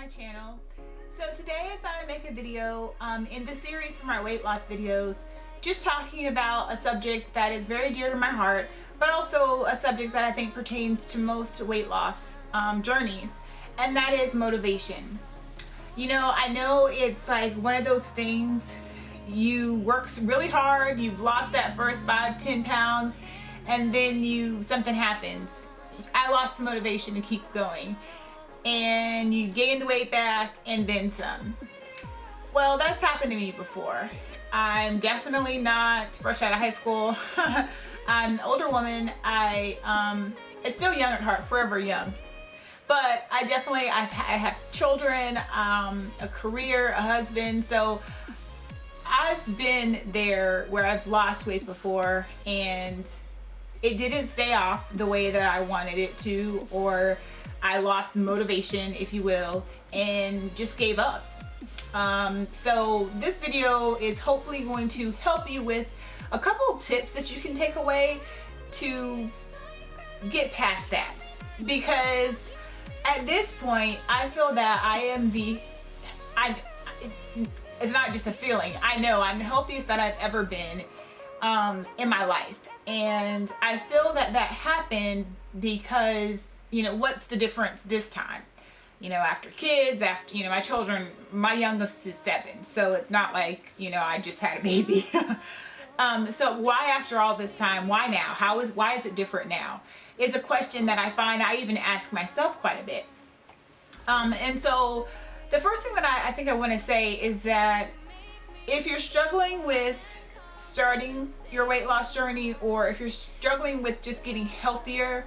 my channel. So today I thought I'd make a video in the series for my weight loss videos, just talking about a subject that is very dear to my heart, but also a subject that I think pertains to most weight loss journeys, and that is motivation. You know, I know it's like one of those things, you work really hard, you've lost that first 5-10 pounds, and then something happens. I lost the motivation to keep going, and you gain the weight back and then some. Well, that's happened to me before. I'm definitely not fresh out of high school. I'm an older woman. I'm still young at heart, forever young. But I have children, a career, a husband, so I've been there where I've lost weight before and it didn't stay off the way that I wanted it to, or I lost motivation, if you will, and just gave up. So this video is hopefully going to help you with a couple of tips that you can take away to get past that. Because at this point, I feel that it's not just a feeling. I know I'm the healthiest that I've ever been in my life. And I feel that happened because, you know, what's the difference this time? You know, after kids, after, you know, my children, my youngest is 7. So it's not like, you know, I just had a baby. So why after all this time? Why now? Why is it different now? Is a question that I find I even ask myself quite a bit. And so the first thing that I think I want to say is that if you're struggling with starting your weight loss journey, or if you're struggling with just getting healthier,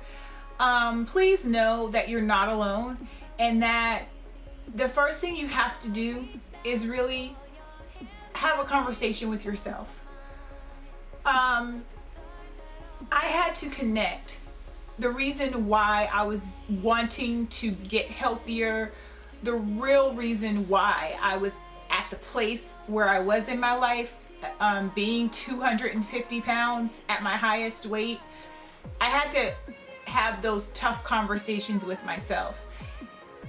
please know that you're not alone, and that the first thing you have to do is really have a conversation with yourself. I had to connect the reason why I was wanting to get healthier, the real reason why I was at the place where I was in my life, being 250 pounds at my highest weight. I had to have those tough conversations with myself.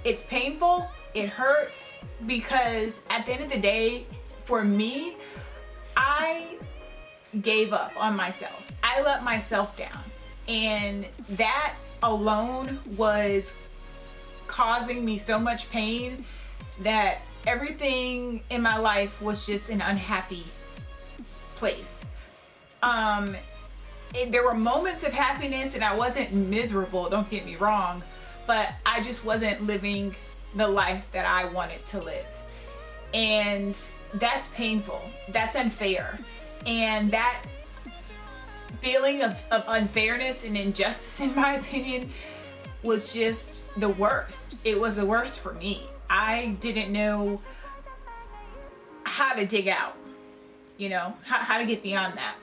It's painful, it hurts, because at the end of the day, for me, I gave up on myself. I let myself down. And that alone was causing me so much pain that everything in my life was just an unhappy place. There were moments of happiness and I wasn't miserable, don't get me wrong, but I just wasn't living the life that I wanted to live. And that's painful, that's unfair. And that feeling of unfairness and injustice, in my opinion, was just the worst. It was the worst for me. I didn't know how to dig out, you know, how to get beyond that.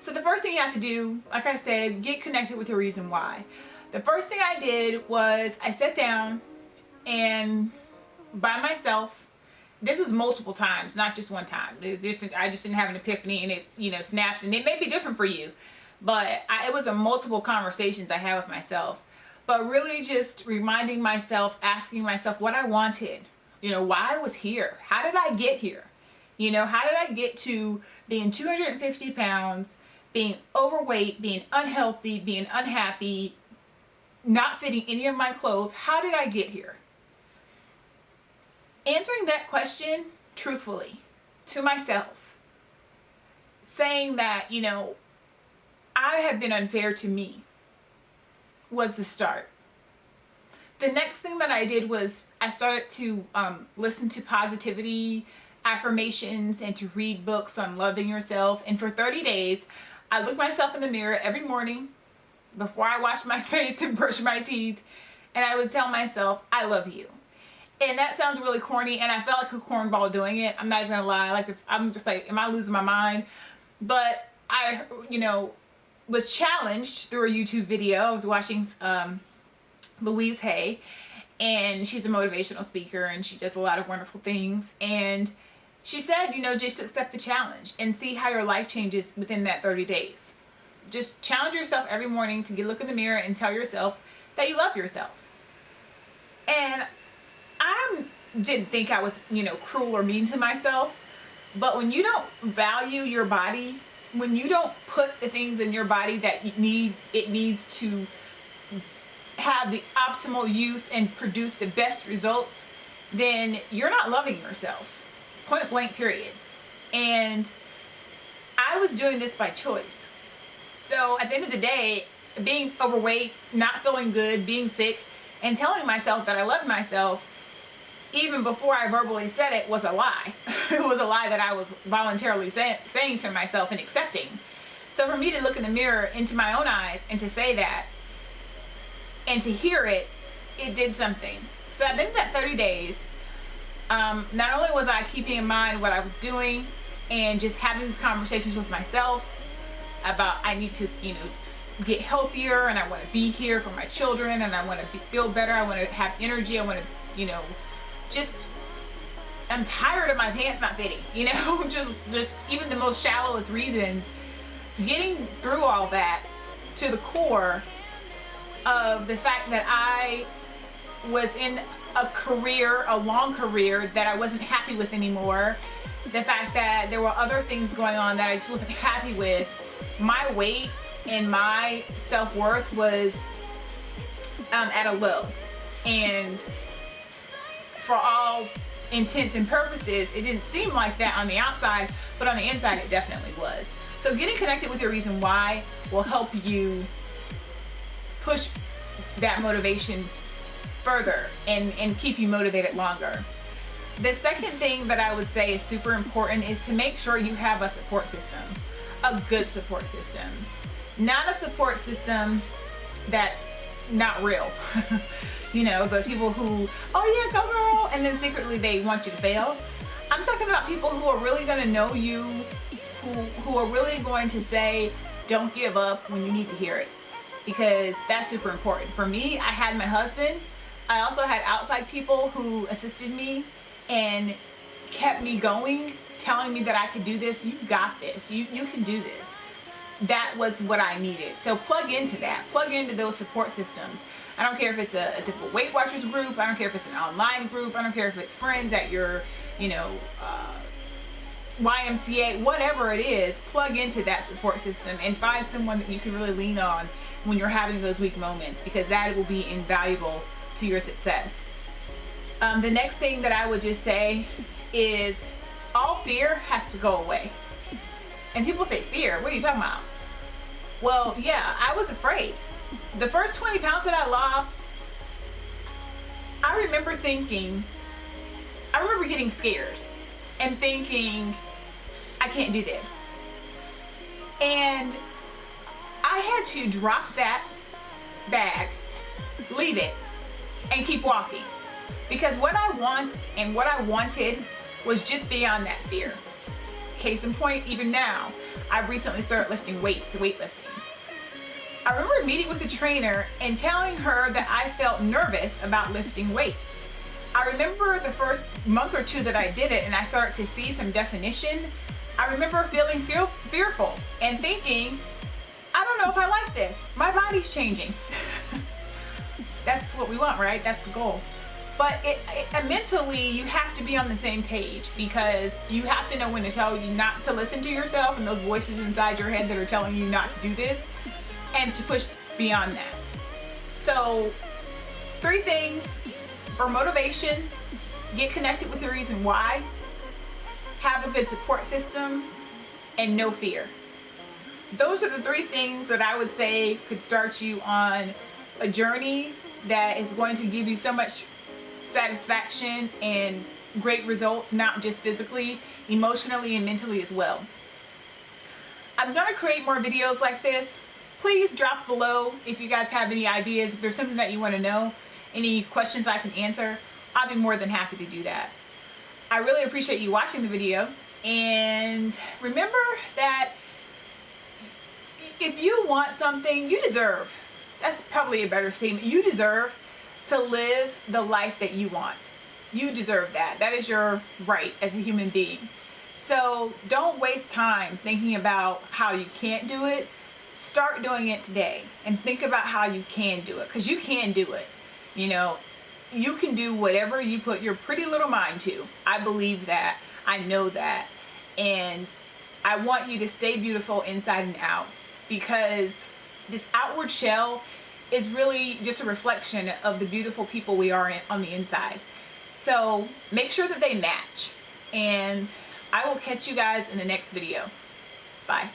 So the first thing you have to do, like I said, get connected with the reason why. The first thing I did was I sat down and by myself, this was multiple times, not just one time. I just didn't have an epiphany and it's, you know, snapped, and it may be different for you, but it was a multiple conversations I had with myself. But really just reminding myself, asking myself what I wanted, you know, why I was here. How did I get here? You know, how did I get to being 250 pounds, being overweight, being unhealthy, being unhappy, not fitting any of my clothes? How did I get here? Answering that question truthfully to myself, saying that, you know, I have been unfair to me, was the start. The next thing that I did was I started to listen to positivity affirmations and to read books on loving yourself. And for 30 days, I looked myself in the mirror every morning before I washed my face and brushed my teeth, and I would tell myself, I love you. And that sounds really corny, and I felt like a cornball doing it. I'm not even gonna lie. Like, I'm just like, am I losing my mind? But I, you know, was challenged through a YouTube video. I was watching Louise Hay, and she's a motivational speaker and she does a lot of wonderful things. And she said, you know, just accept the challenge and see how your life changes within that 30 days. Just challenge yourself every morning to look in the mirror and tell yourself that you love yourself. And didn't think I was, cruel or mean to myself. But when you don't value your body, when you don't put the things in your body that it needs to have the optimal use and produce the best results, then you're not loving yourself. Point blank, period. And I was doing this by choice. So at the end of the day, being overweight, not feeling good, being sick, and telling myself that I loved myself, even before I verbally said it, was a lie. It was a lie that I was voluntarily saying to myself and accepting. So for me to look in the mirror into my own eyes and to say that and to hear it, it did something. So I've been in that 30 days. Not only was I keeping in mind what I was doing and just having these conversations with myself about I need to, get healthier, and I want to be here for my children, and I want to feel better, I want to have energy, I want to, just, I'm tired of my pants not fitting, just even the most shallowest reasons. Getting through all that to the core of the fact that I was in a long career that I wasn't happy with anymore, the fact that there were other things going on that I just wasn't happy with, my weight and my self-worth was at a low. And for all intents and purposes, it didn't seem like that on the outside, but on the inside it definitely was. So getting connected with your reason why will help you push that motivation further and keep you motivated longer. The second thing that I would say is super important is to make sure you have a support system, a good support system. Not a support system that's not real. The people who, oh yeah, go girl, and then secretly they want you to fail. I'm talking about people who are really going to know you, who are really going to say, don't give up when you need to hear it. Because that's super important. For me, I had my husband. I also had outside people who assisted me and kept me going, telling me that I could do this. You got this. You can do this. That was what I needed. So plug into that. Plug into those support systems. I don't care if it's a different Weight Watchers group. I don't care if it's an online group. I don't care if it's friends at your, YMCA, whatever it is. Plug into that support system and find someone that you can really lean on when you're having those weak moments, because that will be invaluable to your success. The next thing that I would just say is all fear has to go away. And people say, fear? What are you talking about? Well, yeah, I was afraid. The first 20 pounds that I lost, I remember getting scared and thinking, I can't do this. And I had to drop that bag, leave it, and keep walking. Because what I want and what I wanted was just beyond that fear. Case in point, even now, I've recently started lifting weights, weightlifting. I remember meeting with a trainer and telling her that I felt nervous about lifting weights. I remember the first month or two that I did it and I started to see some definition. I remember feeling fearful and thinking, I don't know if I like this. My body's changing. That's what we want, right? That's the goal. But mentally, you have to be on the same page, because you have to know when to tell you not to listen to yourself and those voices inside your head that are telling you not to do this, and to push beyond that. So 3 things for motivation: get connected with the reason why, have a good support system, and no fear. Those are the 3 things that I would say could start you on a journey that is going to give you so much satisfaction and great results, not just physically, emotionally, and mentally as well. I'm gonna create more videos like this. Please drop below if you guys have any ideas, if there's something that you want to know, any questions I can answer. I'll be more than happy to do that. I really appreciate you watching the video, and remember that if you want something, you deserve. That's probably a better statement. You deserve to live the life that you want. You deserve that. That is your right as a human being. So don't waste time thinking about how you can't do it. Start doing it today and think about how you can do it, because you can do it. you can do whatever you put your pretty little mind to. I believe that. I know that. And I want you to stay beautiful inside and out, because this outward shell is really just a reflection of the beautiful people we are on the inside. So make sure that they match. And I will catch you guys in the next video. Bye.